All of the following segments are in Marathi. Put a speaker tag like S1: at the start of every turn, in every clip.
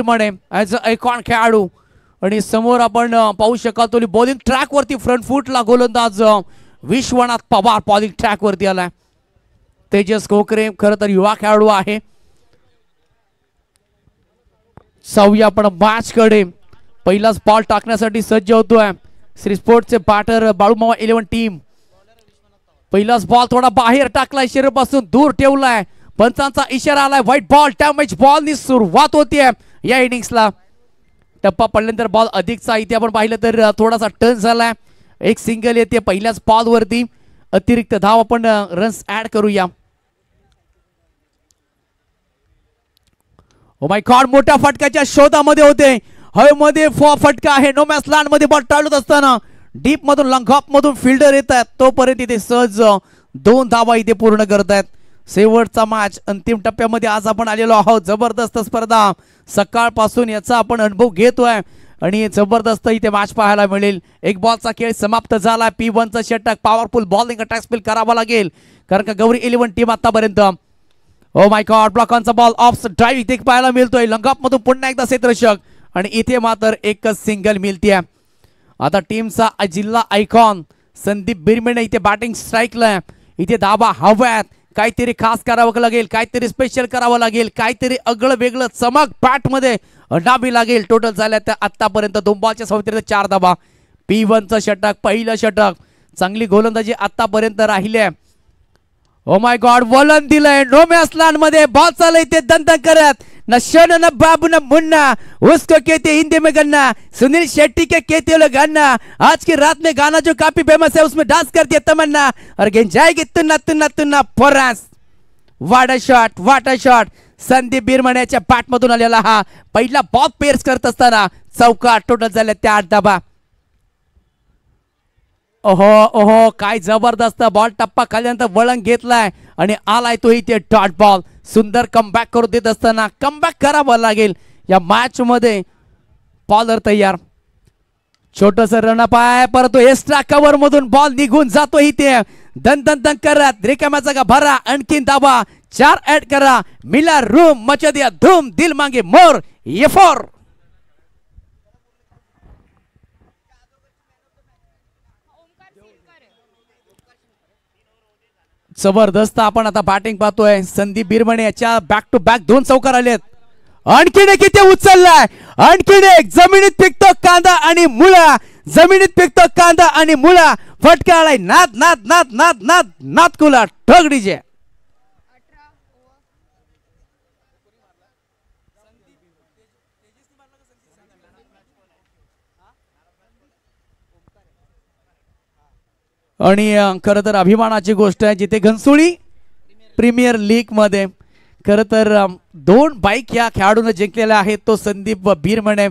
S1: म्हणे ॲज अ आयकॉन खेळाडू आणि समोर आपण पाहू शकाल तो बॉलिंग ट्रॅक वरती फ्रंट फुटला गोलंदाज विश्वनाथ पवार बॉलिंग ट्रॅक वरती आलाय. तेजस कोकरे खरं तर युवा खेळाडू आहे. जाऊया आपण मॅच कडे. पहिलाच बॉल टाकण्यासाठी सज्ज होतोय श्री स्पोर्ट्सचे बॅटर बाळूमामा 11 टीम. पहिलाच बॉल थोडा बाहेर टाकलाय, शरीरापासून दूर ठेवलाय. पंचांचा इशारा आलाय व्हाईट बॉल. डॅमेज बॉल नी सुरुवात होतीये या इनिंग्सला. टप्पा पडल्यानंतर बॉल अधिकचा इथे आपण पाहिलं तर थोडासा टर्न झालाय. एक सिंगल येते पहिल्याच बॉल वरती. अतिरिक्त धाव आपण रन्स ऍड करूया. ओ माय गॉड, मोठ्या फटक्याच्या शोधामध्ये होते. हवेमध्ये फटका आहे. नो मॅच लँड मध्ये बॉल टाळत असताना डीप मधून लॉंग ऑफ मधून फिल्डर येतात. तोपर्यंत इथे सहज 2 धावा इथे पूर्ण करतायत. शेवटचा मॅच अंतिम टप्प्यामध्ये आज आपण आलेलो आहोत. जबरदस्त स्पर्धा सकाळपासून याचा आपण अनुभव घेतोय आणि जबरदस्त इथे मॅच पाहायला मिळेल. एक बॉलचा खेळ समाप्त झाला. P1चा षटक पॉवरफुल बॉलिंग अटॅक स्पिल करावा लागेल कारण का गौरी 11 टीम आतापर्यंत. ओ माय गॉड, ब्लॉकांचा बॉल ऑफ ड्राईव्ह इथे पाहायला मिळतोय. लंगऑफ मधून पुन्हा एकदा क्षेत्ररक्षक आणि इथे मात्र एकच सिंगल मिळतीये. आता टीमचा जिल्हा आयकॉन संदीप बिरमेने इथे बॅटिंग स्ट्राईकला. इथे धाबा हव्यात. काहीतरी खास करावं लागेल, काहीतरी स्पेशल करावं लागेल, काहीतरी अगळं वेगळं चमक बॅट मध्ये डाबी लागेल. टोटल झाल्या तर आतापर्यंत 2 बॉलच्या सवतीत 4 धाबा. P1चं षटक, पहिलं षटक. चांगली गोलंदाजी आतापर्यंत राहिली आहे. ओ माय गॉड, वलन दिलंय. नो मॅच लँड मध्ये बॉल चालय ते दंदन करत. न शन न बाबू न मुन्ना उसको कहते हिंदी में गन्ना. सुनील शेट्टी के कहते लोग गन्ना. आज की रात में गाना जो काफी फेमस है उसमें डांस करती है तमन्ना और गेंद जाएगी तुन्ना तुन्ना तुन्ना फॉरस. वाट अ शॉट संदीप बिरमण्याच्या बॅट मधून आलेला हा पहिला बॉल पेअर्स करत असताना चौका. टोटल झाले 8 धाबा. ओहो ओहो, काय जबरदस्त बॉल टप्पा खाल्यानंतर वळण घेतलाय आणि आलाय तो इथे डॉट बॉल. सुंदर कमबॅक करू देत असताना कमबॅक करावं लागेल या मॅच मध्ये. बॉलर तयार. छोटस रनअप आहे परंतु एक्स्ट्रा कव्हर मधून बॉल निघून जातो इथे. दन दन दन करत रिकाम्या जागा भरा. आणखीन दाबा. 4 ऍड करा. मिला रूम मचा दिया धूम. दिल मांगे मोर ये फोर. जबरदस्त आपण आता बॅटिंग पाहतोय. संदीप बिरमणे याच्या बॅक टू बॅक 2 चौकार आलेत. आणखीन एक इथे उचललाय. आणखीन एक. जमिनीत पिकतो कांदा आणि मुळा. जमिनीत पिकतो कांदा आणि मुळा. फटका आलाय. नाद नाद नाद नाद नाद नाद कुला ठगडीजे. आणि खरं तर अभिमानाची गोष्ट आहे जिथे घनसोळी प्रीमियर लीग मध्ये खरं तर 2 बाईक या खेळाडूने जिंकलेल्या आहेत. तो संदीप बिरमणे.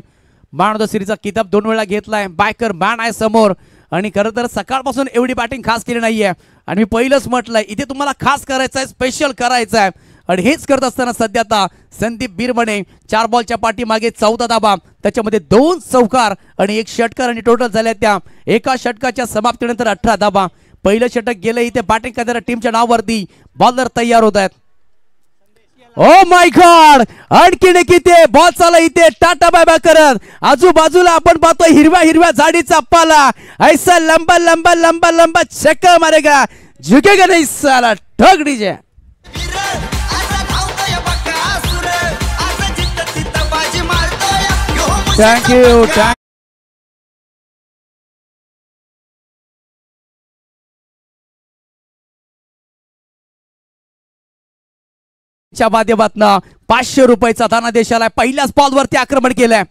S1: मॅन ऑफ द सिरीजचा किताब 2 वेळा घेतलाय. बायकर मॅन आहे समोर आणि खरं तर सकाळपासून एवढी बॅटिंग खास केली नाहीये आणि मी पहिलंच म्हटलंय इथे तुम्हाला खास करायचं आहे, स्पेशल करायचं आहे आणि हेच करत असताना सध्या आता संदीप बिरमणे 4 बॉलच्या पाठीमागे 14 धाबा. त्याच्यामध्ये 2 चौकार आणि 1 षटकार आणि टोटल झाल्या त्या एका षटकाच्या समाप्तीनंतर 18 धाबा. पहिलं षटक गेलं इथे बॅटिंग करणाऱ्या टीमच्या नावावरती. बॉलर तयार होत आहेत. ओ माय गॉड, आणखीन एक इथे बॉल चालला इथे टाटा बाय बाय करत. आजूबाजूला आपण पाहतोय हिरव्या हिरव्या झाडीचा पाला. ऐसा लंबा लंबा लंबा लंबा छक्का मारेगा झुकेगा नहीं साला ठग डीजे. थँक्यू. माध्यमातून 500 रुपयाचा धनादेश आलाय. पहिल्याच बॉलवरती आक्रमण केलंय.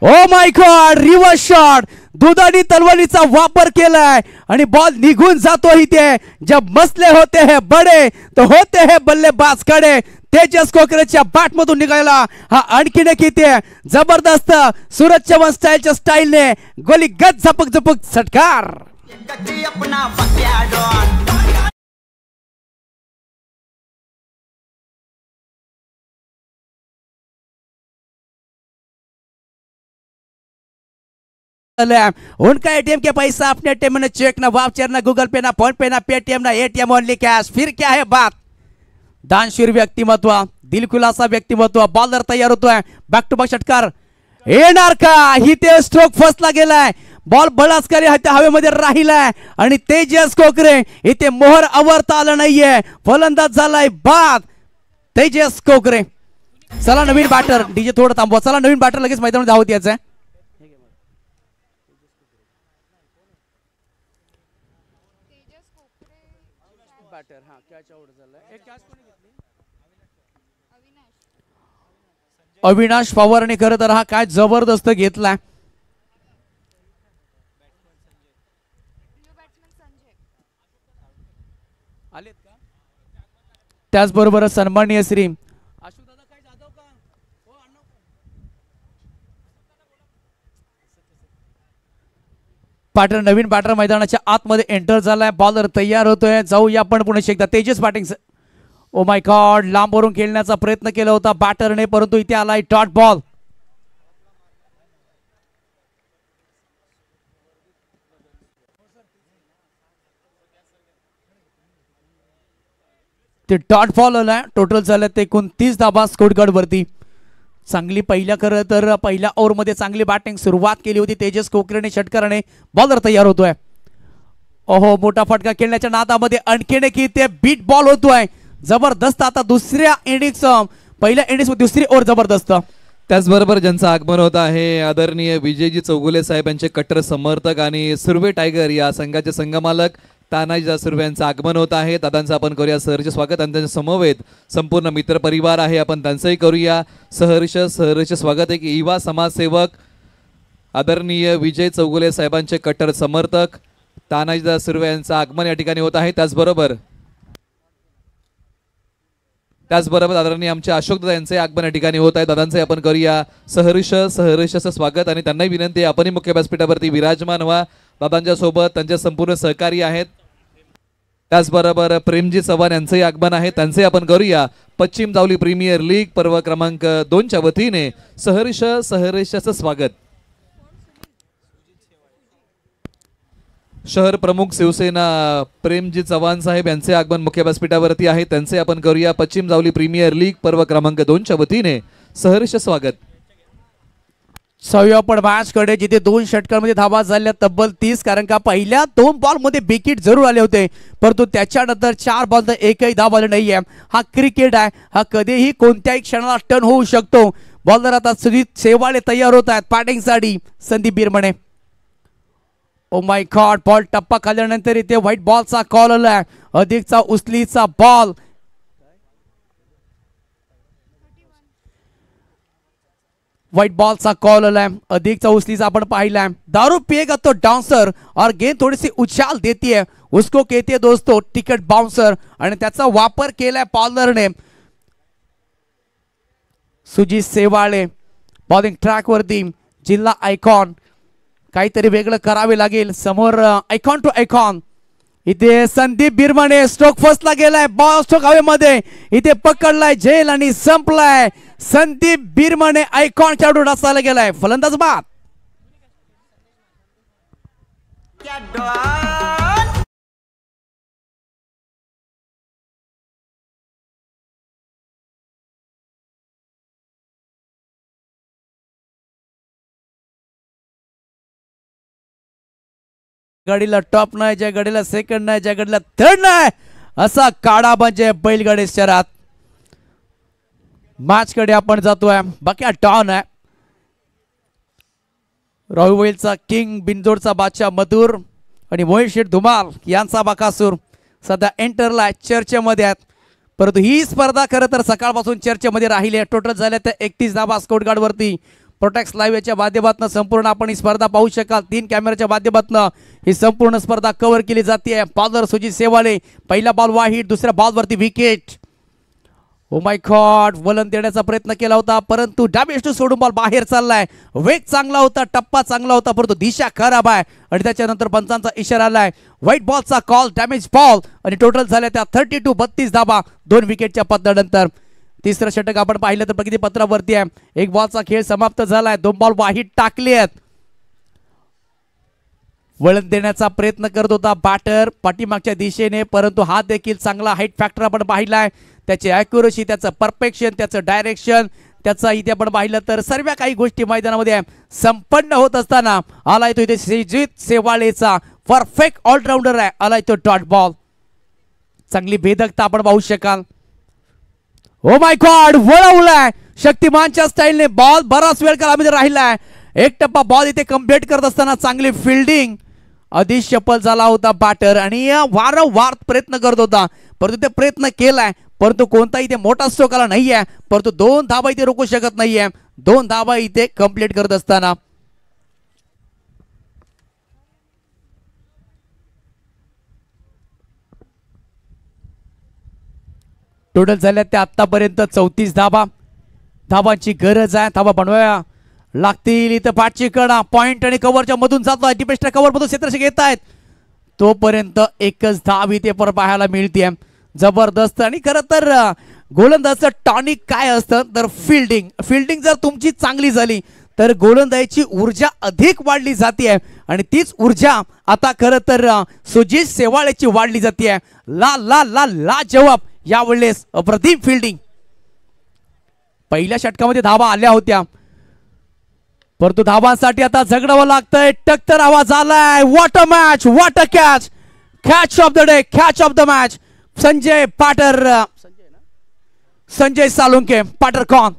S1: Oh my god, reverse shot. दुधानी तलवारीचा वापर केलाय आणि बॉल निघून जातो इथे. जब मसले होते हैं बड़े तो होते हैं बल्लेबाज खड़े. तेजस कोकरेच्या बॅट मधून निघाला हा आणखीन एक इथे जबरदस्त सूरज चव्हाण स्टाईलच्या स्टाईलने गोली गत झपक झपक षटकार. उनका एटीएम के पैसा अपने एटीएम में चेक ना वाउचर ना गूगल पे ना फोन पे ना पेटीएम ना एटीएम ओनली कैश. फिर क्या है बात. दानशूर व्यक्तिमत्व, दिलखुलासा व्यक्तिमत्व. बॉलर तयार होतोय, बॅक टू बॅक षटकार येणार का? इथे स्ट्रोक फसला गेलाय, बॉल बळाचकारी हवेमध्ये राहिलाय आणि तेजस कोकरे इथे मोहर आवरता आलं नाहीये. फलंदाज झालाय बाद तेजस कोकरे. चला नवीन बॅटर, डीजे थोडं थांबवा. चला नवीन बॅटर लगेच मैदानात धावत यायचंय. अविनाश पवारने खरं तर हा काय जबरदस्त घेतलाय. त्याचबरोबर सन्माननीय श्री पाटर, नवीन बॅटर मैदानाच्या आतमध्ये एंटर झालाय. बॉलर तयार होतोय, जाऊया आपण पुणे एकदा. Tejas batting. Oh my god, लांबवरून खेळण्याचा प्रयत्न केला होता बॅटरने, परंतु इथे आलाय डॉट बॉल. ते डॉट बॉल आलाय. टोटल झालं ते 29 धाबा स्कोरकार्ड वरती. चांगली पहिल्या खरं तर पहिल्या ओव्हरमध्ये चांगली बॅटिंग सुरुवात केली होती तेजस कोकरेने. षटकाराने बॉलर तयार होतोय. ओहो, मोठा फटका खेळण्याच्या नादामध्ये आणखीन की ते बीट बॉल होतोय. जबरदस्त. आता दुसऱ्या इनिंग्स, पहिल्या इनिंग्स दुसरी ओव्हर जबरदस्त.
S2: त्याचबरोबर ज्यांचं आगमन होत आहे आदरणीय विजयजी चौगुले साहेब यांचे कट्टर समर्थक आणि सुर्वे टायगर या संघाचे संघमालक तानाजी सुर्वे यांचं आगमन होत आहे. दादांचं आपण करूया सहर्ष स्वागत आणि त्यांच्या समवेत संपूर्ण मित्र परिवार आहे, आपण त्यांचंही करूया सहर्ष स्वागत. एक युवा समाजसेवक आदरणीय विजय चौगुले साहेबांचे कट्टर समर्थक तानाजी सुर्वे यांचं आगमन या ठिकाणी होत आहे. त्याचबरोबर आदरणीय आमचे अशोक दादा यांचे आगमन या ठिकाणी होत आहे. दादांचे आपण करूया सहर्ष स्वागत आणि त्यांनाही विनंती आहे आपणही मुख्य व्यासपीठावरती विराजमान व्हा. दादांच्या सोबत त्यांचे संपूर्ण सहकारी आहेत. त्याचबरोबर प्रेमजी चव्हाण यांचंही आगमन आहे, त्यांचे आपण करूया पश्चिम जावली प्रीमियर लीग पर्व क्रमांक 2च्या वतीने सहर्षचं स्वागत. शहर प्रमुख शिवसेना प्रेमजी चव्हाण साहेब यांचे आगमन मुख्य व्यासपीठावरती आहे, त्यांचे आपण करूया पश्चिम जावली प्रीमियर लीग पर्व क्रमांक 2च्या वतीने सहर्ष स्वागत.
S1: सव्यापड मॅच कडे जिथे 2 षटकांमध्ये धावा झाल्या तब्बल 30, कारण का पहिल्या 2 बॉल मध्ये विकेट जरूर आले होते, परंतु त्याच्यानंतर 4 बॉल तर एकही धाव आले नाहीये. हा क्रिकेट आहे, हा कधीही कोणत्याही क्षणाला टर्न होऊ शकतो. बॉलर आता सुजित सेवाळे तयार होत आहेत बॅटिंगसाठी. Sandeep Birmane. Oh my god, ball टप्पा खाल्ल्यानंतर इथे व्हाईट बॉलचा कॉल आलाय. अधिकचा उचलीचा बॉल. व्हाइट बॉल चा कॉल आलाय. अधिकचा उचलीचा आपण पाहिलाय. दारू पिएगा तो डांसर और गेंद थोड़ी सी उछाल देती है, उसको कहते हैं दोस्तों टिकट बाउंसर. आणि त्याचा वापर केलाय बॉलरने. सुजित सेवाळे बॉलिंग ट्रॅक वरती. जिल्हा आयकॉन, काहीतरी वेगळं करावे लागेल. समोर आयकॉन टू आयकॉन. इथे संदीप बिरमणे. स्ट्रोक फसला गेलाय, बॉल स्ट्रोक हवेमध्ये. इथे पकडलाय झेल आणि संपलाय. संदीप बिरमणे आयकॉन खेळाडू रसायला गेलाय. फलंदाज बाद. गाडीला टॉप नाही, ज्या गाडीला सेकंड नाही, ज्या गाडीला थर्ड नाही, असा काढा म्हणजे बैलगाडी शहरात. मॅच कडे आपण जातोय. बाकी टॉन आहे. राहुलचा किंग, बिंदोडचा बादशाह मधुर आणि मोहित शेठ धुमाल यांचा बाकासूर सध्या एंटरला चर्चेमध्ये आहेत, परंतु ही स्पर्धा खरं तर सकाळपासून चर्चेमध्ये राहिली आहे. टोटल झाल्या त्या 31 धावा स्कोर कार्ड वरती. प्रोटेक्स लाईव्ह याच्या माध्यमातून संपूर्ण आपण ही स्पर्धा पाहू शकाल. 3 कॅमेऱ्याच्या माध्यमातून ही संपूर्ण स्पर्धा कव्हर केली जाते. बॉलर सुजित सेवाळे. पहिला बॉल वाहिड, दुसऱ्या बॉल वरती विकेट. ओ माय गॉड, वलन देण्याचा प्रयत्न केला होता, परंतु डाबेस्टू सोडून बॉल बाहेर चाललाय. वेग चांगला होता, टप्पा चांगला होता, परंतु दिशा खराब आहे आणि त्याच्यानंतर पंचांचा इशारा आलाय. व्हाईट बॉलचा कॉल, डॅमेज बॉल. आणि टोटल झाल्या त्या 32 धावा 2 विकेटच्या पतनानंतर. तिसरं षटक आपण पाहिलं तर प्रगती पत्रावरती आहे. 1 बॉलचा खेळ समाप्त झालाय. 2 बॉल वाहिड टाकले आहेत. वळण देण्याचा प्रयत्न करत होता बॅटर पाठीमागच्या दिशेने, परंतु हा देखील चांगला हाईट फॅक्टर आपण पाहिलाय. त्याची ॲक्युरसी, त्याचं परफेक्शन, त्याचं डायरेक्शन, त्याचा इथे आपण पाहिलं तर सर्व काही गोष्टी मैदानामध्ये संपन्न होत असताना आलाय तो इथे श्रीजित सेवाळेचा परफेक्ट ऑलराऊंडर आहे. आलाय तो डॉट बॉल. चांगली भेदकता आपण पाहू शकाल. ओ माय गॉड, वळवलाय शक्तिमानच्या स्टाईलने. बॉल बराच वेळ कालामध्ये राहिलाय. एक टप्पा बॉल इथे कम्प्लीट करत असताना चांगली फिल्डिंग. आधी शफल झाला होता बॅटर आणि वारंवार प्रयत्न करत होता, परंतु ते प्रयत्न केलाय, परंतु कोणताही इथे मोठा स्ट्रोक आला नाहीये. परंतु 2 धाबा इथे रोखू शकत नाहीये. 2 धाबा इथे कम्प्लीट करत असताना टोटल झाल्या त्या आतापर्यंत 34 धाबा. धाबांची गरज आहे, धाबा बनवाया लागतील. इथं पाठची कडा पॉइंट आणि कव्हरच्या मधून जातो आहे. डिपेस्टर कव्हर मधून क्षेत्ररक्षक येत आहेत, तोपर्यंत एकच धाव इथे पर पाहायला मिळते. जबरदस्त. आणि खरं तर गोलंदाजचं टॉनिक काय असतं तर फिल्डिंग. फिल्डिंग जर तुमची चांगली झाली तर गोलंदाजीची ऊर्जा अधिक वाढली जाते आणि तीच ऊर्जा आता खरं तर सुजित सेवाळेची वाढली जाते. ला ला ला ला जवाब यावेळेस अप्रतिम फिल्डिंग. पहिल्या षटकामध्ये धावा आल्या होत्या, परंतु धावांसाठी आता झगडावं लागतंय. टक्कर आवाज आलाय. What a match, what a catch. Catch of the day, catch of the match. Sanjay Patar, Sanjay Salunke, पाटर कॉन.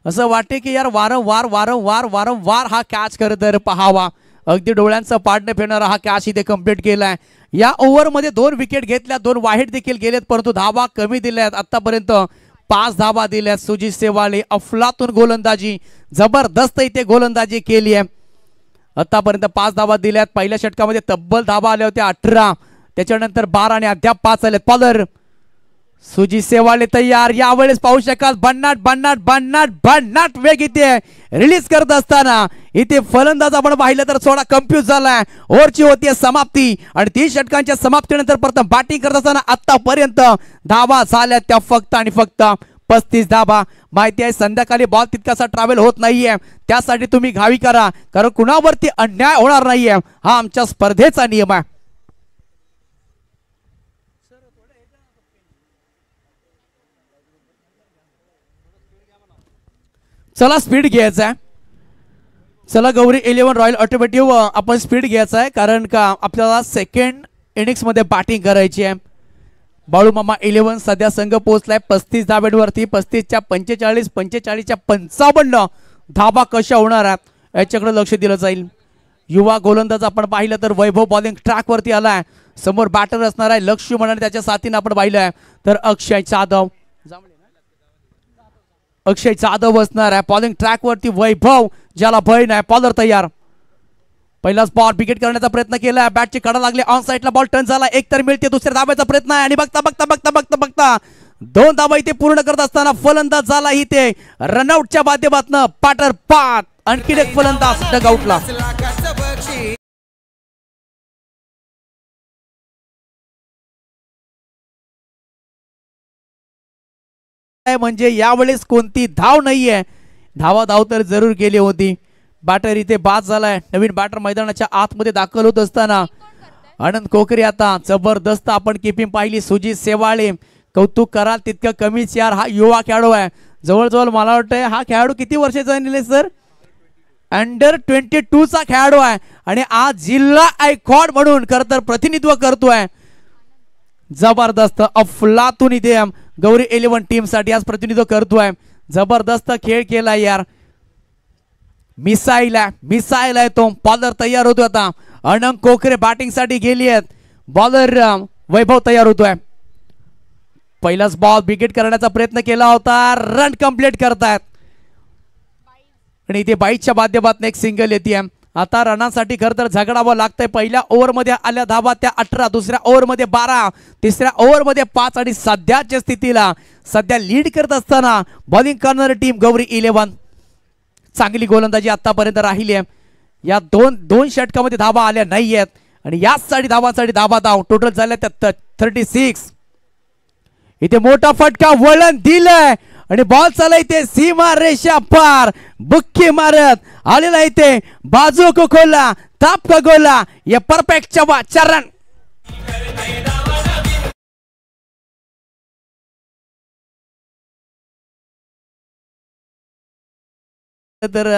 S1: असं वाटते की यार वारंवार वारंवार वारंवार हा कॅच करत पहावा. अगदी डोळ्यांचं पाडणं फिरणारा हा कॅच इथे कंप्लीट केलाय. या ओव्हरमध्ये 2 विकेट घेतल्या, 2 वाईट देखील गेलेत, परंतु धावा कमी दिल्यात. आतापर्यंत 5 धावा दिल्यात. सुजित सेवाळे अफलातून गोलंदाजी, जबरदस्त इथे गोलंदाजी केली आहे. आतापर्यंत 5 धावा दिल्यात. पहिल्या षटकामध्ये तब्बल धावा आल्या होत्या 18, त्याच्यानंतर 12 आणि अद्याप 5 आले. पॉलर सुजित सेवाळे तयार. यावेळेस पाहू शकाल भन्नाट भन्नाट भन्नाट भन्नाट वेग इथे रिलीज करत असताना इथे फलंदाज आपण पाहिलं तर थोडा कन्फ्यूज झालाय. ओव्हरची होती समाप्ती आणि 30 षटकांच्या समाप्तीनंतर प्रथम बॅटिंग करत असताना आतापर्यंत धावा झाल्या त्या फक्त आणि फक्त 35 धावा. माहिती आहे संध्याकाळी बॉल तितकासा ट्रॅव्हल होत नाहीये, त्यासाठी तुम्ही घावी करा, कारण कुणावरती अन्याय होणार नाहीये. हा आमच्या स्पर्धेचा नियम आहे. चला स्पीड घ्यायचा आहे. चला गौरी 11 रॉयल ऑटोमॅटिव्ह आपण स्पीड घ्यायचा आहे, कारण का आपल्याला सेकंड इनिंग्स मध्ये बॅटिंग करायची आहे. बाळू मामा 11 सध्या संघ पोहोचलाय 35 धाब्यांवरती. 35च्या 45, 45च्या 55 धाबा कशा होणार आहेत याच्याकडे लक्ष दिलं जाईल. युवा गोलंदाज आपण पाहिलं तर वैभव बॉलिंग ट्रॅक वरती आलाय. समोर बॅटर असणार आहे लक्ष्मण आणि त्याच्या साथीने आपण पाहिलंय तर अक्षय जाधव. अक्षय जाधव असणार आहे बॉलिंग ट्रॅक वरती. वैभव ज्याला भय नाही. बॉलर तयार. पहिलाच बॉल विकेट करण्याचा प्रयत्न केला. बॅटची कडा लागली. ऑन साइडला बॉल टर्न झाला. एक तर मिळते. दुसऱ्या धाब्याचा प्रयत्न आहे आणि बघता बघता बघता बघता बघता 2 धाबा इथे पूर्ण करत असताना फलंदाज झाला इथे रनआउटच्या माध्यमातून पाटर पाट. आणखी एक फलंदाज डगआउटला. म्हणजे यावेळेस कोणती धाव नाहीये. धाव तर जरूर केली होती. बॅटर इथे बाद झालाय. नवीन बॅटर मैदानाच्या आतमध्ये दाखल होत असताना आनंद कोकरे. आता जबरदस्त आपण किपिंग पाहिली. सुजित सेवाळे कौतुक कराल तितकं कमीच यार. हा युवा खेळाडू आहे. जवळजवळ मला वाटतंय हा खेळाडू किती वर्षाचा आहे सर? अंडर 22 चा खेळाडू आहे आणि आज जिल्हा आयकॉन म्हणून खरं तर प्रतिनिधित्व करतोय. जबरदस्त अफलातून इथे गौरी 11 टीम साठी आज प्रतिनिधित्व करतोय. जबरदस्त खेळ केला यार. मिसाईल आहे तो. बॉलर तयार होतो. आता अनंत कोकरे बॅटिंग साठी गेली आहेत. बॉलर वैभव तयार होतोय. पहिलाच बॉल विकेट करण्याचा प्रयत्न केला होता. रन कंप्लीट करतायत आणि इथे बाईच्या माध्यमातून एक सिंगल येते. आता रनासाठी खरं तर झगडावं लागतंय. पहिल्या ओव्हरमध्ये आल्या धावा त्या 18, दुसऱ्या ओव्हरमध्ये 12, तिसऱ्या ओव्हरमध्ये 5 आणि सध्याच्या स्थितीला सध्या लीड करत असताना बॉलिंग करणारी टीम गौरी 11. चांगली गोलंदाजी आतापर्यंत राहिली आहे. या दोन षटकामध्ये धावा आल्या नाही आहेत आणि याचसाठी धावांसाठी धाव टोटल झाल्या त्या 36. इथे मोठा फटका वळण दिलंय आणि बॉल चालला इथे सीमा रेषा पार बुक्की मारत आलेला इथे बाजू को खोला ताप का गोला या परफेक्ट चरण तर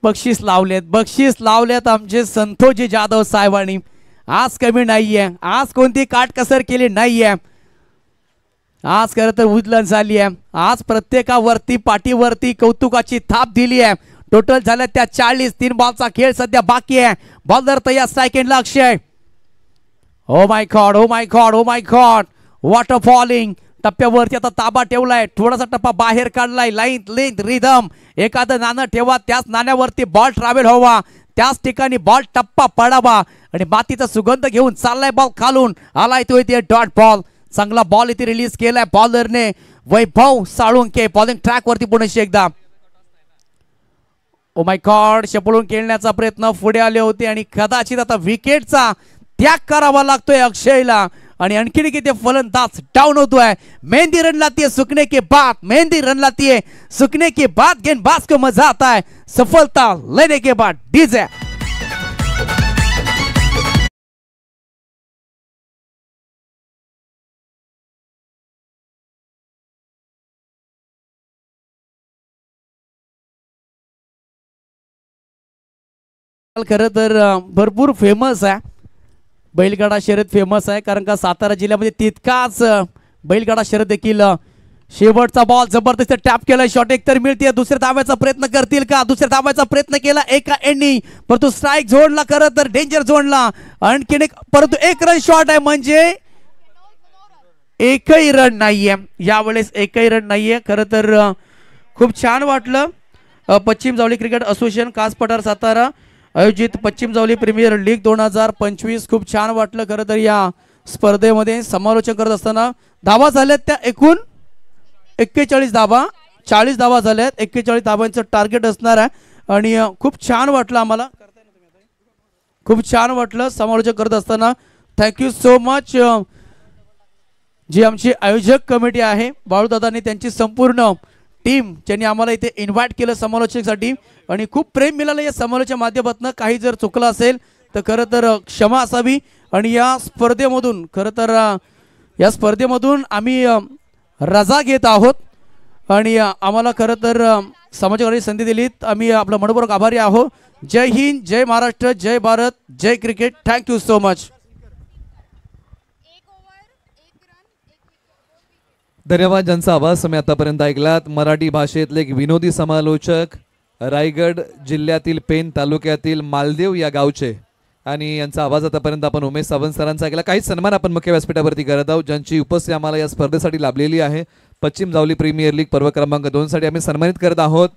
S1: बक्षीस लावलेत आमचे संतोषजी जाधव साहेबांनी. आज कमी नाहीये, आज कोणती काटकसर केली नाहीये. आज खरं तर उजलन झाली आहे. आज प्रत्येकावरती पाठीवरती कौतुकाची थाप दिली आहे. टोटल झाल्या त्या 40. 3 बॉलचा खेळ सध्या बाकी आहे. बॉलर तयार सेकंडला Akshay. Oh my god oh my god oh my god water falling. टप्प्यावरती आता ताबा ठेवलाय, थोडासा टप्पा बाहेर काढलाय. लेंथ रिदम एखादं नाणं ठेवा, त्याच नाण्यावरती बॉल ट्रॅव्हल व्हावा, त्याच ठिकाणी बॉल टप्पा पडावा आणि मातीचा सुगंध घेऊन चाललाय बॉल खालून आलाय तो इथे डॉट बॉल. चांगला बॉल इथे रिलीज केलाय बॉलरने वैभव साळुंके. बॉलिंग ट्रॅक वरती पुन्हा एकदा. ओ माय गॉड शेपळून खेळण्याचा प्रयत्न पुढे आले होते आणि कदाचित आता विकेटचा त्याग करावा लागतोय अक्षयला आणि आणखी किती फलंदाज डाऊन होतोय. मेहंदी रन लाती है सुखने के बाद, मेहंदी रन लाती है सुखने के बाद, गेंदबाज को मजा आता है सफलता लेने के बाद. डीजे खरं तर भरपूर फेमस आहे, बैलगाडा शर्यत फेमस आहे कारण का सातारा जिल्ह्यामध्ये तितकाच बैलगाडा शर्यत देखील. शेवटचा बॉल जबरदस्त टॅप केलाय, शॉट एक तर मिळते. दुसऱ्या धावायचा प्रयत्न करतील का? दुसऱ्या धावायचा प्रयत्न केला एका एंडी, परंतु स्ट्राईक झोनला खरं तर डेंजर झोनला आणखीन एक, परंतु 1 रन शॉट आहे म्हणजे एकही रन नाहीये यावेळेस, एकही रन नाहीये. खरं तर खूप छान वाटलं. पश्चिम जावली क्रिकेट असोसिएशन कास पठार सातारा आयोजित पश्चिम जावली प्रीमियर लीग 2025 खूप छान वाटलं. खरं तर या स्पर्धेमध्ये समालोचन करत असताना धावा झाल्यात त्या एकूण 41 धावा, 40 धावा झाल्यात. 41 धावांचं टार्गेट असणार आहे आणि खूप छान वाटलं आम्हाला, खूप छान वाटलं समालोचन करत असताना. Thank you so much. जी आमची आयोजक कमिटी आहे बाळूदादांनी त्यांची संपूर्ण टीम ज्यांनी आम्हाला इथे इन्व्हाइट केलं समालोचनासाठी आणि खूप प्रेम मिळालं या समालोचनाच्या माध्यमातून. काही जर चुकलं असेल तर खरं तर क्षमा असावी. आणि या स्पर्धेमधून खरं तर या स्पर्धेमधून आम्ही रजा घेत आहोत आणि आम्हाला खरं तर समाजाकडे संधी दिलीत, आम्ही आपलं मनपूर्वक आभारी आहोत. जय हिंद, जय महाराष्ट्र, जय भारत, जय क्रिकेट. Thank you so much.
S2: धन्यवाद. ज्यांचा आवाज तुम्ही आतापर्यंत ऐकलात मराठी भाषेतले एक विनोदी समालोचक, रायगड जिल्ह्यातील पेन तालुक्यातील मालदेव या गावचे, आणि यांचा आवाज आतापर्यंत आपण उमेश सावंत सरांचा ऐकला. काही सन्मान आपण मुख्य व्यासपीठावरती करत आहोत ज्यांची उपस्थिती आम्हाला या स्पर्धेसाठी लाभलेली आहे. पश्चिम जावली प्रीमियर लीग पर्व क्रमांक 2 साठी आम्ही सन्मानित करत आहोत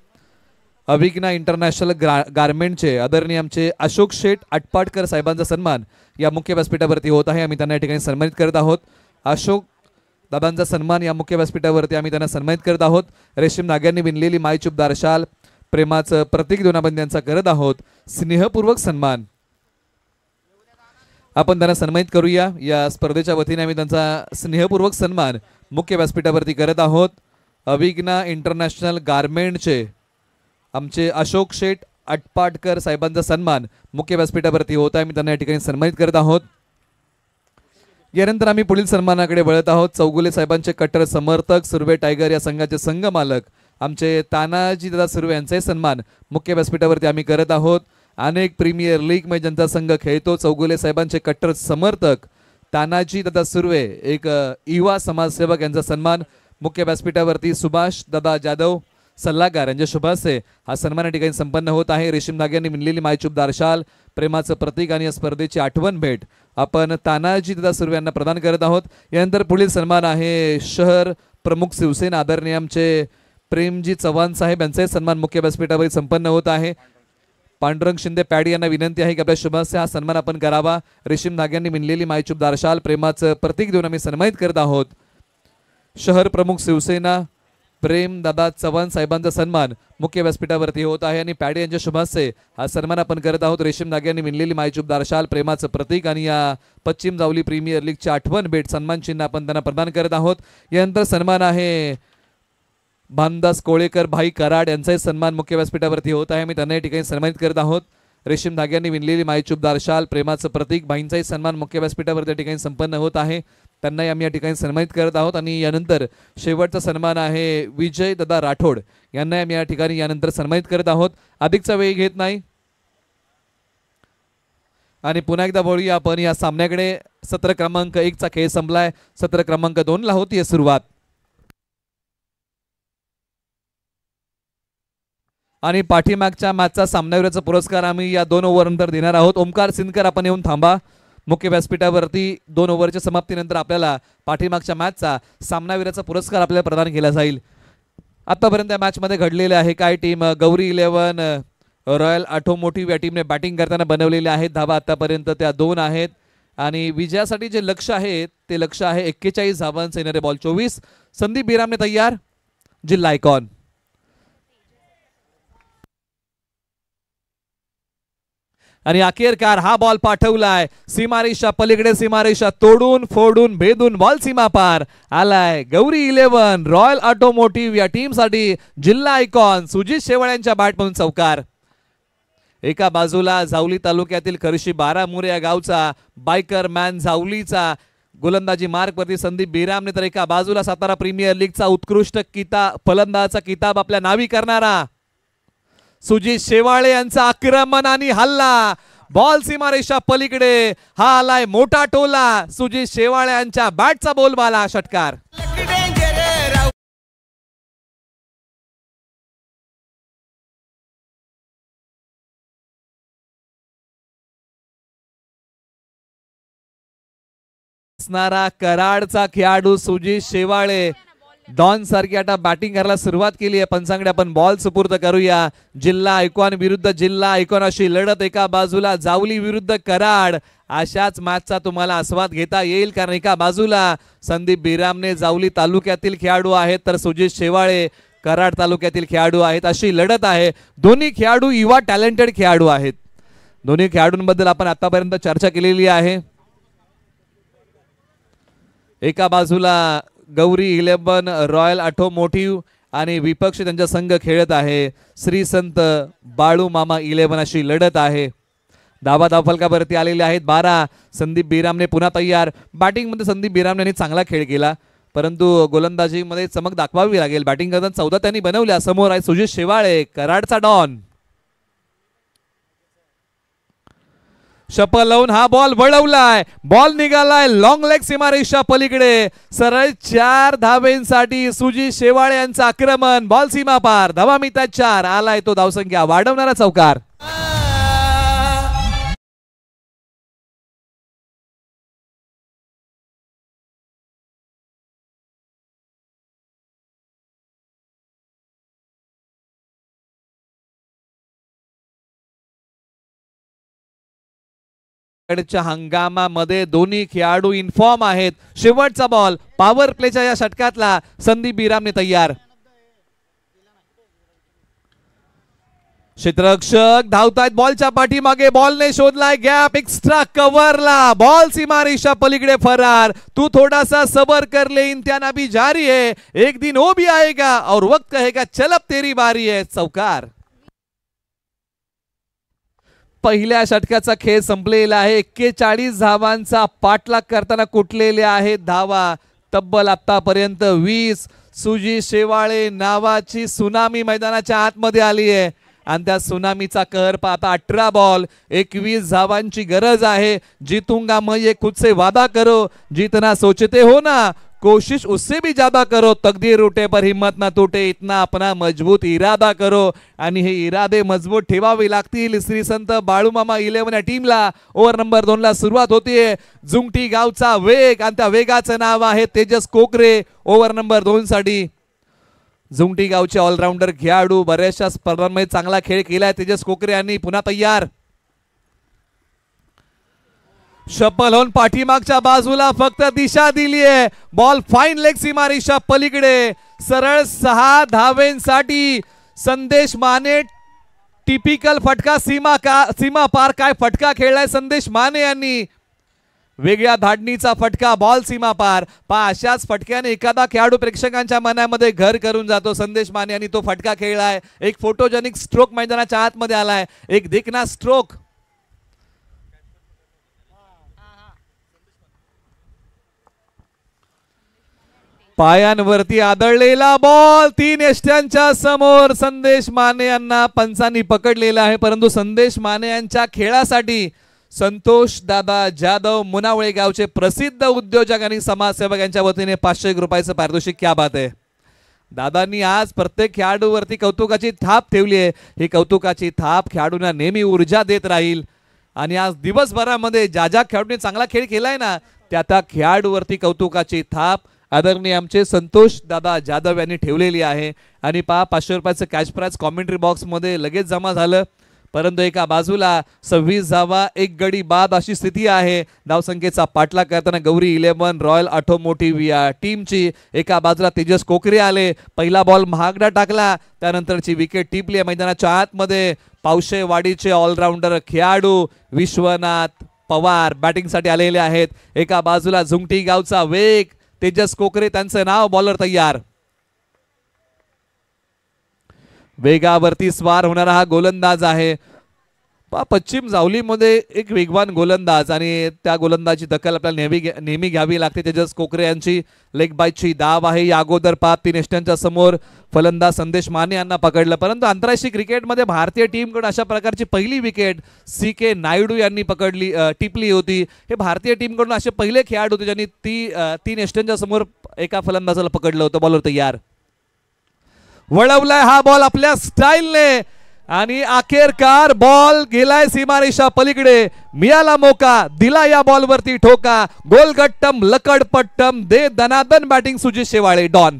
S2: अभिज्ञा इंटरनॅशनल गारमेंटचे आदरणीय आमचे अशोक शेठ आटपाटकर साहेबांचा सन्मान या मुख्य व्यासपीठावरती होत आहे. आम्ही त्यांना या ठिकाणी सन्मानित करत आहोत. अशोक दादांचा सन्मान या मुख्य व्यासपीठावरती आम्ही त्यांना सन्मानित करत आहोत. रेशीम धाग्यांनी विणलेली मायचूपदार शाल प्रेमाचं प्रतीक दोनाबंद यांचा करत आहोत स्नेहपूर्वक सन्मान. आपण त्यांना सन्मानित करूया. या स्पर्धेच्या वतीने आम्ही त्यांचा स्नेहपूर्वक सन्मान मुख्य व्यासपीठावरती करत आहोत. अभिज्ञा इंटरनॅशनल गारमेंटचे आमचे अशोक शेठ आटपाटकर साहेबांचा सन्मान मुख्य व्यासपीठावरती होत आहे. आम्ही त्यांना या ठिकाणी सन्मानित करत आहोत. यानंतर आम्ही पुढील सन्मानाकडे वळत आहोत. चौगुले साहेबांचे कट्टर समर्थक सुर्वे टायगर या संघाचे संघ मालक आमचे तानाजी दादा सुर्वे यांचाही सन्मान मुख्य व्यासपीठावरती आम्ही करत आहोत. अनेक प्रीमियर लीग मध्ये जनता संघ खेळतो. चौगुले साहेबांचे कट्टर समर्थक तानाजी दादा सुर्वे एक युवा समाजसेवक यांचा सन्मान मुख्य व्यासपीठावरती सुभाष दादा जाधव सल्लागार यांच्या शुभासे हा सन्मान या ठिकाणी संपन्न होत आहे. रेशीम धाग्यांनी विणलेली मायचूपदार शाल प्रेमाचं प्रतीक आणि या स्पर्धेची आठवण भेट आपण तानाजी दादा सुर्वे यांना प्रदान करत आहोत. यानंतर पुढील सन्मान आहे शहर प्रमुख शिवसेना आदरणीय आमचे प्रेमजी चव्हाण साहेब यांचाही सन्मान मुख्य व्यासपीठावर संपन्न होत आहे. पांडुरंग शिंदे पॅडी यांना विनंती आहे की आपल्या शुभासे हा सन्मान आपण करावा. रेशीम धाग्यांनी विणलेली मायचूपदार शाल प्रेमाचं प्रतीक देऊन आम्ही सन्मानित करत आहोत. शहर प्रमुख शिवसेना प्रेम दादा चव्हाण साहेबांचा सन्मान मुख्य व्यासपीठावरती होत आहे आणि पॅडी यांच्या शुभास्ते हा सन्मान आपण करत आहोत. रेशीम धाग्यांनी विणलेली मायचूपदार शाल प्रेमाचं प्रतीक आणि या पश्चिम जावली प्रीमियर लीगची आठवण भेट सन्मान चिन्ह आपण त्यांना प्रदान करत आहोत. यानंतर सन्मान आहे भानदास कोळेकर भाई कराड यांचाही सन्मान मुख्य व्यासपीठावरती होत आहे. मी त्यांना या ठिकाणी सन्मानित करत आहोत. रेशीम धाग्यांनी विणलेली मायचूपदार शाल प्रेमाचं प्रतीक भाईंचाही सन्मान मुख्य व्यासपीठावर त्या ठिकाणी संपन्न होत आहे. त्यांनाही आम्ही या ठिकाणी सन्मानित करत आहोत. आणि यानंतर शेवटचा सन्मान आहे विजय दादा राठोड यांना आम्ही या ठिकाणी यानंतर सन्मानित करत आहोत. अधिकचा वेळ घेत नाही आणि पुन्हा एकदा बोलूया आपण या सामन्याकडे. सत्र क्रमांक 1 चा खेळ संपलाय. सत्र क्रमांक 2 ला होतीये सुरुवात. आणि पाठीमागच्या मॅचचा सामनावीराचा पुरस्कार आम्ही या 2 ओव्हर नंतर देणार आहोत. ओमकार सिंदकर आपण येऊन थांबा. मुख्य व्यासपीठावरती 2 ओव्हरच्या समाप्तीनंतर आपल्याला पाठीमागच्या मॅचचा सामनावीराचा पुरस्कार आपल्याला प्रदान केला जाईल. आतापर्यंत या मॅचमध्ये घडलेले आहे काय टीम गौरी 11 रॉयल ऑटोमोटिव्ह या टीमने बॅटिंग करताना बनवलेले आहेत. धावा आतापर्यंत त्या 2 आहेत आणि विजयासाठी जे लक्ष आहे ते लक्ष आहे 41 धावांचे येणारे बॉल 24. संदीप बिरामने तयार. जिल्हा आयकॉन आणि अखेरकार हा बॉल पाठवलाय सीमारेषा पलीकडे. सीमारेषा तोडून फोडून भेदून बॉल सीमा पार आलाय. गौरी 11 रॉयल ऑटोमोटिव्ह या टीम साठी जिल्हा आयकॉन सुजित शेवाळे यांच्या बॅटमधून चौकार. एका बाजूला जावली तालुक्यातील खर्शी 12 मुरे या गावचा बायकर मॅन जावलीचा गोलंदाजी मार्क वरती संदीप बिरामने, तर एका बाजूला सातारा प्रीमियर लीगचा उत्कृष्ट फलंदाजाचा किताब आपल्या नावी करणारा सुजित शेवाळे यांचा आक्रमण आणि हल्ला. बॉल सीमारेषा पलीकडे हा आलाय मोठा टोला. सुजित शेवाळे यांच्या बॅटचा बोलबाला षटकार. असणारा कराडचा खेळाडू सुजित शेवाळे डॉन सारखी आता बॅटिंग करायला सुरुवात केली आहे. पंचांकडे आपण बॉल सुपूर्द करूया. जिल्हा आयकॉन विरुद्ध जिल्हा आयकॉन अशी लढत. एका बाजूला जावली विरुद्ध कराड. अशाच मॅचचा तुम्हाला आस्वाद घेता येईल कारण एका बाजूला संदीप बिरामने जावली तालुक्यातील खेळाडू आहेत तर सुजित शेवाळे कराड तालुक्यातील खेळाडू आहेत. अशी लढत आहे. दोन्ही खेळाडू युवा टॅलेंटेड खेळाडू आहेत. दोन्ही खेळाडूंबद्दल आपण आतापर्यंत चर्चा केलेली आहे. एका बाजूला गौरी 11 रॉयल ऑटोमोटिव्ह आणि विपक्ष त्यांचा संघ खेळत आहे श्री संत बाळू मामा 11 अशी लढत आहे. धावा धावफलकावरती आलेले आहेत 12. संदीप बिरामने पुन्हा तयार. बॅटिंग मध्ये संदीप बिरामने यांनी चांगला खेळ केला परंतु गोलंदाजीमध्ये चमक दाखवावी लागेल. बॅटिंग करताना 14 त्यांनी बनवल्या. समोर आहे सुजित शेवाळे कराडचा डॉन. शपल लावून हा बॉल वळवलाय. बॉल निघालाय लॉंग लेग सीमारेषा पलीकडे. सरळ 4 धावेंसाठी सुजित शेवाळे यांचं आक्रमण. बॉल सीमा पार. धावा मिळतात 4. आलाय तो धावसंख्या वाढवणारा चौकार. हंगामामध्ये दोन्ही खेळाडू इन्फॉर्म आहेत. शेवटचा बॉल पॉवर प्लेच्या या षटकातला. संदीप बिरामने तयार. क्षेत्ररक्षक धावतायत बॉलच्या पाठीमागे. बॉलने शोधलाय गॅप. एक्स्ट्रा कव्हरला. बॉल सीमारेषा पलीकडे फरार. तू थोडासा सबर कर ले इम्तिहान अभी जारी है. एक दिन वो भी आएगा और वक्त कहेगा चल अब तेरी बारी है. चौकार. पहिल्या षटकाचा खेळ संपलेला आहे. 41 धावांचा पाठलाग करताना कुठलेले आहेत धावा तब्बल आतापर्यंत 20. सुजित शेवाळे नावाची सुनामी मैदानाच्या आतमध्ये आली आहे आणि त्या सुनामीचा कहर पाहता 18 बॉल 21 धावांची गरज आहे. जीतूंगा मैं ये खुद से वादा करो. जीतना सोचते हो ना कोशिश उससे भी ज्यादा करो. तकदीर रूटे पर हिम्मत ना टूटे. इतना अपना मजबूत इरादा करो. आणि हे इरादे मजबूत ठेवावे लागतील श्री संत बाळूमामा 11 या टीमला. ओव्हर नंबर 2 ला सुरुवात होतीये. जुंगटी गावचा वेग आणि त्या वेगाचं नाव आहे तेजस कोकरे. ओव्हर नंबर 2 साठी जुंगटी गावचे ऑलराऊंडर खेळाडू. बऱ्याचशा स्पर्धांमध्ये चांगला खेळ केलाय तेजस कोकरे यांनी. पुन्हा तयार. शपल होऊन पाठीमागच्या बाजूला फक्त दिशा दिलीये. बॉल फाईन लेग सीमारेषा पलीकडे. सरळ 6 धावेंसाठी संदेश माने. टिपिकल फटका, सीमा पार. काय फटका खेळलाय संदेश माने यांनी. वेगळ्या धाडणीचा फटका, बॉल सीमा पार. अशाच फटक्याने एखादा खेळाडू प्रेक्षकांच्या मनामध्ये घर करून जातो. संदेश माने यांनी तो फटका खेळलाय. एक फोटोजेनिक स्ट्रोक मैदानाच्या आतमध्ये आलाय, एक देखना स्ट्रोक. पायांवरती आदळलेला बॉल 3 यष्ट्यांच्या समोर संदेश माने यांना पंचांनी पकडलेला आहे. परंतु संदेश माने यांच्या खेळासाठी संतोष दादा जाधव मुनावळे गावचे प्रसिद्ध उद्योजक आणि समाजसेवक यांच्या वतीने 500 रुपयाचं पारितोषिक. क्या बात आहे. दादांनी आज प्रत्येक खेळाडूवरती कौतुकाची थाप ठेवली आहे. ही कौतुकाची थाप खेळाडूंना नेहमी ऊर्जा देत राहील. आणि आज दिवसभरामध्ये ज्या खेळाडूंनी चांगला खेळ केलाय ना, त्या खेळाडूवरती कौतुकाची थाप आदरणीय आमचे संतोष दादा जाधव यांनी ठेवलेली आहे. आणि 500 रुपयाचं कॅश प्राइज कॉमेंट्री बॉक्स मध्ये लगेच जमा झालं. परंतु एका बाजूला 26 धावा 1 गडी बाद अशी स्थिती आहे. धावसंख्येचा पाठलाग करताना गौरी 11 रॉयल ऑटोमोटिव्ह या टीमची. एका बाजूला तेजस कोकरे आले. पहिला बॉल महागडा टाकला, त्यानंतरची विकेट टिपली. मैदानाच्या आतमध्ये पावशेवाडीचे ऑलराऊंडर खेळाडू विश्वनाथ पवार बॅटिंगसाठी आलेले आहेत. एका बाजूला झुंगटी गावचा वेग, तेजस कोकरे त्यांचं नाव. बॉलर तयार. वेगावरती स्वार होणारा हा गोलंदाज आहे. पश्चिम जावलीमध्ये एक वेगवान गोलंदाज आणि त्या गोलंदाजी दखल आपल्याला नेहमी घ्यावी लागते. तेजस कोकरे यांची लेग बायची धाव आहे. या अगोदर 3 यष्ट्यांच्या समोर फलंदाज संदेश माने यांना पकडलं. परंतु आंतरराष्ट्रीय क्रिकेटमध्ये भारतीय टीमकडून अशा प्रकारची पहिली विकेट CK नायडू यांनी टिपली होती. हे भारतीय टीमकडून असे पहिले खेळाडू होते ज्यांनी 3 यष्ट्यांच्या समोर एका फलंदाजाला पकडलं होतं. बॉलर तयार. वळवलाय हा बॉल आपल्या स्टाईलने आणि अखेरकार बॉल गेलाय सीमारेषा पलीकडे. मिळाला मोका, दिला या बॉलवरती ठोका. गोलगट्टम लकडपट्टम दे दनादन बॅटिंग सुजित शेवाळे डॉन.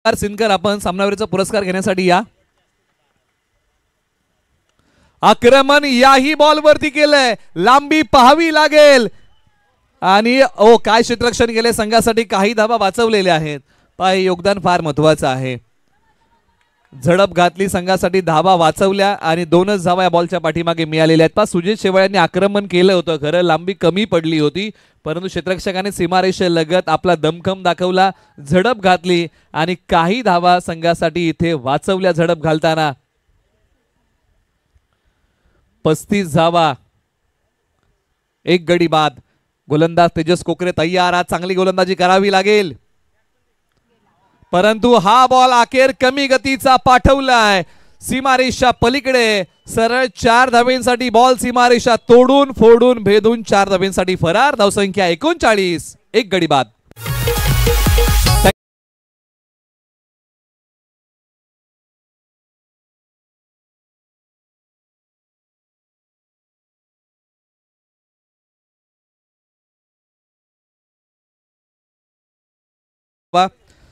S2: सिनकर आपण सामनावीरचा पुरस्कार घेण्यासाठी या. आक्रमण याही बॉलवरती केलंय. लांबी पाहावी लागेल. आणि काय क्षेत्ररक्षण केले संघासाठी. काही धावा वाचवलेल्या आहेत. योगदान फार महत्वाचं आहे. झडप घातली संघासाठी, धावा वाचवल्या आणि 2च धावा या बॉलच्या पाठीमागे मिळालेल्या आहेत. सुजित शेवाळ्यांनी आक्रमण केलं होतं. खरं लांबी कमी पडली होती, परंतु क्षेत्ररक्षकाने सीमारेषे लगत आपला दमखम दाखवला, झडप घातली आणि काही धावा संघासाठी इथे वाचवल्या. झडप घालताना 35 धावा 1 गडी बाद. गोलंदाज तेजस कोकरे तयार. आज चांगली गोलंदाजी करावी लागेल. परंतु हा बॉल अखेर कमी गतीचा पाठवलाय सीमारेषा पलीकडे. सरळ 4 धावेंसाठी बॉल सीमारेषा तोडून फोडून भेदून 4 धावेंसाठी फरार. धावसंख्या 39, 1 गडी बाद.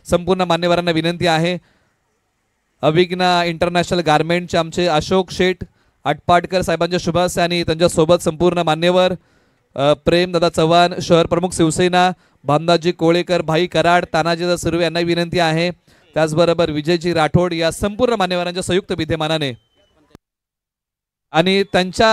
S2: संपूर्ण मान्यवरांना विनंती आहे. अविघ्ना इंटरनॅशनल गारमेंटचे आमचे अशोक शेठ आटपाटकर साहेबांच्या शुभास्याने आणि त्यांच्यासोबत संपूर्ण मान्यवर प्रेमदादा चव्हाण, शहर प्रमुख शिवसेना, भामदाजी कोळेकर, भाई कराड, तानाजीदा सुर्वे यांना विनंती आहे. त्याचबरोबर विजयजी राठोड या संपूर्ण मान्यवरांच्या संयुक्त विद्यमानाने आणि त्यांच्या